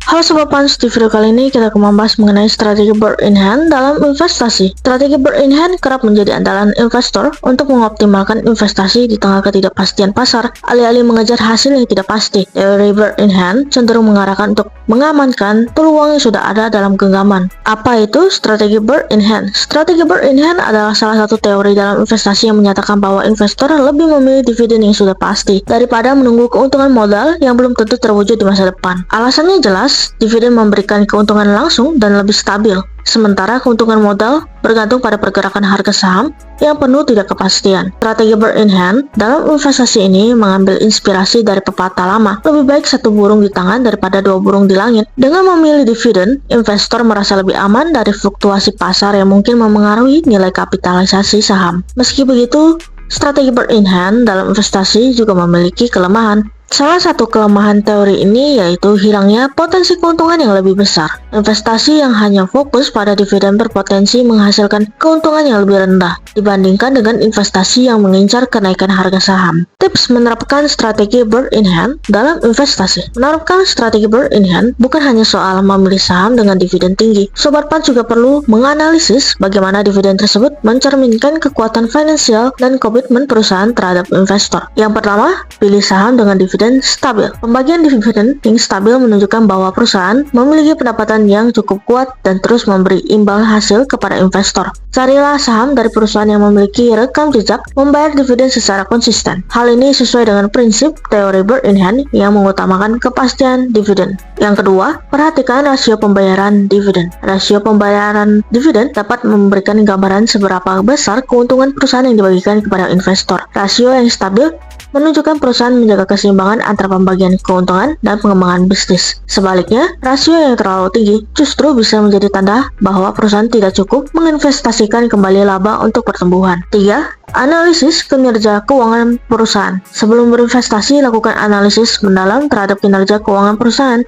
Halo Sobat Pans, di video kali ini kita akan membahas mengenai strategi bird in hand dalam investasi. Strategi bird in hand kerap menjadi andalan investor untuk mengoptimalkan investasi di tengah ketidakpastian pasar, alih-alih mengejar hasil yang tidak pasti. Teori bird in hand cenderung mengarahkan untuk mengamankan peluang yang sudah ada dalam genggaman. Apa itu strategi bird in hand? Strategi bird in hand adalah salah satu teori dalam investasi yang menyatakan bahwa investor lebih memilih dividen yang sudah pasti daripada menunggu keuntungan modal yang belum tentu terwujud di masa depan. Alasannya jelas, dividen memberikan keuntungan langsung dan lebih stabil, sementara keuntungan modal bergantung pada pergerakan harga saham yang penuh tidak kepastian. Strategi bird in hand dalam investasi ini mengambil inspirasi dari pepatah lama, lebih baik satu burung di tangan daripada dua burung di langit. Dengan memilih dividen, investor merasa lebih aman dari fluktuasi pasar yang mungkin memengaruhi nilai kapitalisasi saham. Meski begitu, strategi bird in hand dalam investasi juga memiliki kelemahan. Salah satu kelemahan teori ini yaitu hilangnya potensi keuntungan yang lebih besar. Investasi yang hanya fokus pada dividen berpotensi menghasilkan keuntungan yang lebih rendah dibandingkan dengan investasi yang mengincar kenaikan harga saham. Tips menerapkan strategi bird in hand dalam investasi. Menerapkan strategi bird in hand bukan hanya soal memilih saham dengan dividen tinggi. Sobat Pans juga perlu menganalisis bagaimana dividen tersebut mencerminkan kekuatan finansial dan komitmen perusahaan terhadap investor. Yang pertama, pilih saham dengan dividen stabil. Pembagian dividen yang stabil menunjukkan bahwa perusahaan memiliki pendapatan yang cukup kuat dan terus memberi imbal hasil kepada investor. Carilah saham dari perusahaan yang memiliki rekam jejak membayar dividen secara konsisten. Hal ini sesuai dengan prinsip teori bird in hand yang mengutamakan kepastian dividen. Yang kedua, perhatikan rasio pembayaran dividen. Rasio pembayaran dividen dapat memberikan gambaran seberapa besar keuntungan perusahaan yang dibagikan kepada investor. Rasio yang stabil menunjukkan perusahaan menjaga keseimbangan antara pembagian keuntungan dan pengembangan bisnis. Sebaliknya, rasio yang terlalu tinggi justru bisa menjadi tanda bahwa perusahaan tidak cukup menginvestasikan kembali laba untuk pertumbuhan. 3. Analisis kinerja keuangan perusahaan. Sebelum berinvestasi, lakukan analisis mendalam terhadap kinerja keuangan perusahaan.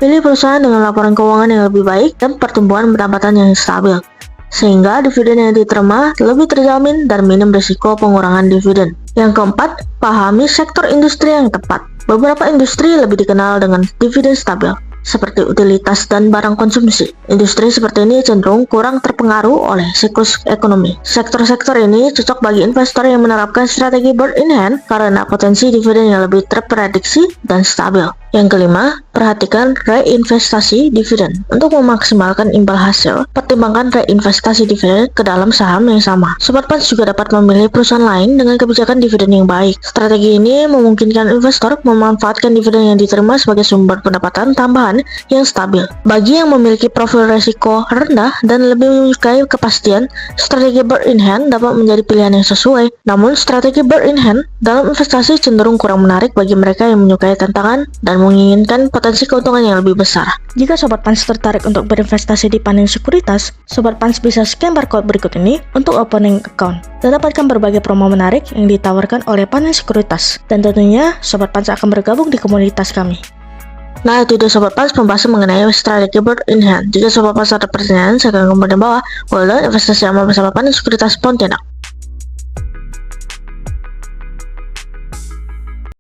Pilih perusahaan dengan laporan keuangan yang lebih baik dan pertumbuhan pendapatan yang stabil, sehingga dividen yang diterima lebih terjamin dan minim risiko pengurangan dividen. Yang keempat, pahami sektor industri yang tepat. Beberapa industri lebih dikenal dengan dividen stabil, seperti utilitas dan barang konsumsi. Industri seperti ini cenderung kurang terpengaruh oleh siklus ekonomi. Sektor-sektor ini cocok bagi investor yang menerapkan strategi bird in hand karena potensi dividen yang lebih terprediksi dan stabil. Yang kelima, perhatikan reinvestasi dividen. Untuk memaksimalkan imbal hasil, pertimbangkan reinvestasi dividen ke dalam saham yang sama. Sobat Pans juga dapat memilih perusahaan lain dengan kebijakan dividen yang baik. Strategi ini memungkinkan investor memanfaatkan dividen yang diterima sebagai sumber pendapatan tambahan yang stabil. Bagi yang memiliki profil risiko rendah dan lebih menyukai kepastian, strategi bird in hand dapat menjadi pilihan yang sesuai. Namun, strategi bird in hand dalam investasi cenderung kurang menarik bagi mereka yang menyukai tantangan dan menginginkan potensi keuntungan yang lebih besar. Jika Sobat Pans tertarik untuk berinvestasi di Panin Sekuritas, Sobat Pans bisa scan barcode berikut ini untuk opening account dan dapatkan berbagai promo menarik yang ditawarkan oleh Panin Sekuritas. Dan tentunya Sobat Pans akan bergabung di komunitas kami. Nah, itu dia Sobat Pans pembahasan mengenai strategi bird in hand. Jika Sobat Pans ada pertanyaan, saya akan komen di bawah. Well done, investasi aman bersama Panin Sekuritas Pontianak.